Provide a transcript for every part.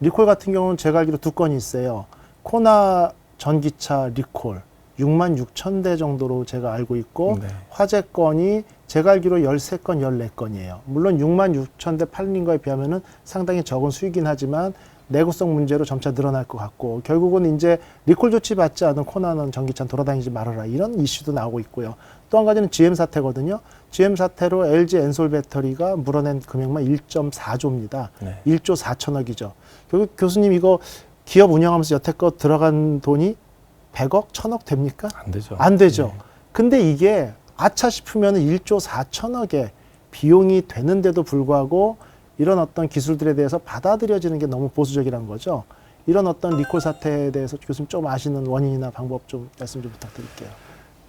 리콜 같은 경우는 제가 알기로 2건이 있어요. 코나 전기차 리콜 66,000대 정도로 제가 알고 있고 네. 화재 건이 제가 알기로 13건, 14건이에요. 물론 66,000대 팔린 거에 비하면은 상당히 적은 수이긴 하지만 내구성 문제로 점차 늘어날 것 같고 결국은 이제 리콜 조치 받지 않은 코나는 전기차 돌아다니지 말아라 이런 이슈도 나오고 있고요. 또 한 가지는 GM 사태거든요. GM 사태로 LG 엔솔 배터리가 물어낸 금액만 1.4조입니다. 네. 1조 4천억이죠. 결국 교수님 이거 기업 운영하면서 여태껏 들어간 돈이 100억, 1000억 됩니까? 안 되죠. 안 되죠. 네. 근데 이게 아차 싶으면 1조 4천억의 비용이 되는데도 불구하고 이런 어떤 기술들에 대해서 받아들여지는 게 너무 보수적이라는 거죠. 이런 어떤 리콜 사태에 대해서 교수님 좀 아시는 원인이나 방법 좀 말씀 좀 부탁드릴게요.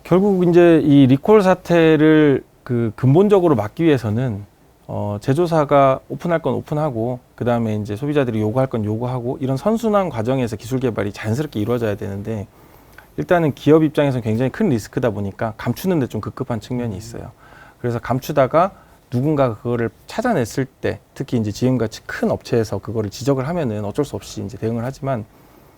결국 이제 이 리콜 사태를 그 근본적으로 막기 위해서는 제조사가 오픈할 건 오픈하고 그 다음에 이제 소비자들이 요구할 건 요구하고 이런 선순환 과정에서 기술 개발이 자연스럽게 이루어져야 되는데 일단은 기업 입장에서는 굉장히 큰 리스크다 보니까 감추는 데 좀 급급한 측면이 있어요. 그래서 감추다가 누군가 그거를 찾아냈을 때 특히 이제 GM같이 큰 업체에서 그거를 지적을 하면은 어쩔 수 없이 이제 대응을 하지만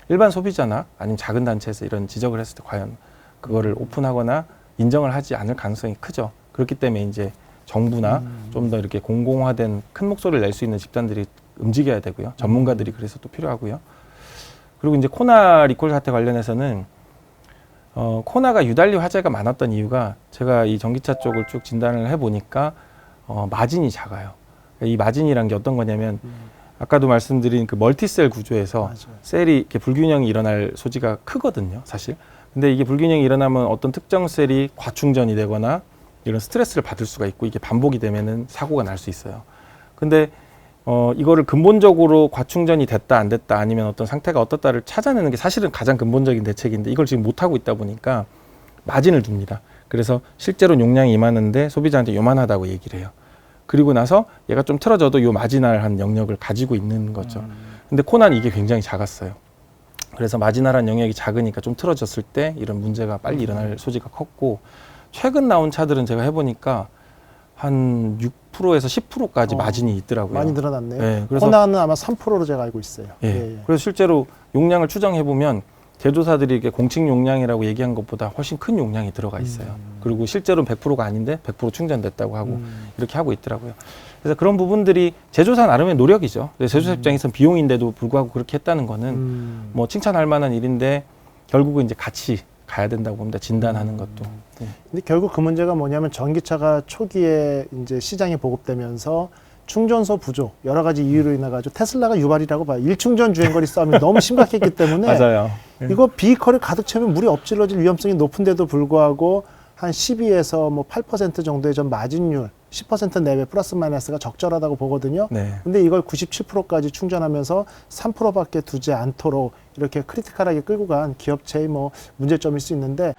일반 소비자나 아니면 작은 단체에서 이런 지적을 했을 때 과연 그거를 오픈하거나 인정을 하지 않을 가능성이 크죠. 그렇기 때문에 이제 정부나 좀 더 이렇게 공공화된 큰 목소리를 낼 수 있는 집단들이 움직여야 되고요. 전문가들이 그래서 또 필요하고요. 그리고 이제 코나 리콜 사태 관련해서는 코나가 유달리 화제가 많았던 이유가 제가 이 전기차 쪽을 쭉 진단을 해보니까 마진이 작아요. 이 마진이란 게 어떤 거냐면 아까도 말씀드린 그 멀티셀 구조에서 맞아요. 셀이 이렇게 불균형이 일어날 소지가 크거든요, 사실. 근데 이게 불균형이 일어나면 어떤 특정 셀이 과충전이 되거나 이런 스트레스를 받을 수가 있고 이게 반복이 되면은 사고가 날 수 있어요. 근데 이거를 근본적으로 과충전이 됐다 안 됐다 아니면 어떤 상태가 어떻다를 찾아내는 게 사실은 가장 근본적인 대책인데 이걸 지금 못하고 있다 보니까 마진을 둡니다. 그래서 실제로 용량이 이만한데 소비자한테 요만하다고 얘기를 해요. 그리고 나서 얘가 좀 틀어져도 요 마지널한 영역을 가지고 있는 거죠. 근데 코나는 이게 굉장히 작았어요. 그래서 마지널한 영역이 작으니까 좀 틀어졌을 때 이런 문제가 빨리 일어날 소지가 컸고 최근 나온 차들은 제가 해보니까 한 6%에서 10%까지 마진이 있더라고요. 많이 늘어났네요. 네, 그래서 코나는 아마 3%로 제가 알고 있어요. 예. 그래서 실제로 용량을 추정해보면 제조사들이 이렇게 공식 용량이라고 얘기한 것보다 훨씬 큰 용량이 들어가 있어요. 그리고 실제로는 100%가 아닌데 100% 충전됐다고 하고 이렇게 하고 있더라고요. 그래서 그런 부분들이 제조사 나름의 노력이죠. 제조사 입장에서는 비용인데도 불구하고 그렇게 했다는 거는 뭐 칭찬할 만한 일인데 결국은 이제 같이 가야 된다고 봅니다. 진단하는 것도. 네. 근데 결국 그 문제가 뭐냐면 전기차가 초기에 이제 시장에 보급되면서 충전소 부족 여러 가지 이유로 인해 가지고 테슬라가 유발이라고 봐요. 일충전 주행거리 싸움이 너무 심각했기 때문에 맞아요. 이거 비거리를 가득 채우면 물이 엎질러질 위험성이 높은데도 불구하고 한 12에서 뭐 8% 정도의 전 마진율 10% 내외 플러스 마이너스가 적절하다고 보거든요. 네. 근데 이걸 97%까지 충전하면서 3%밖에 두지 않도록 이렇게 크리티컬하게 끌고 간 기업체의 뭐 문제점일 수 있는데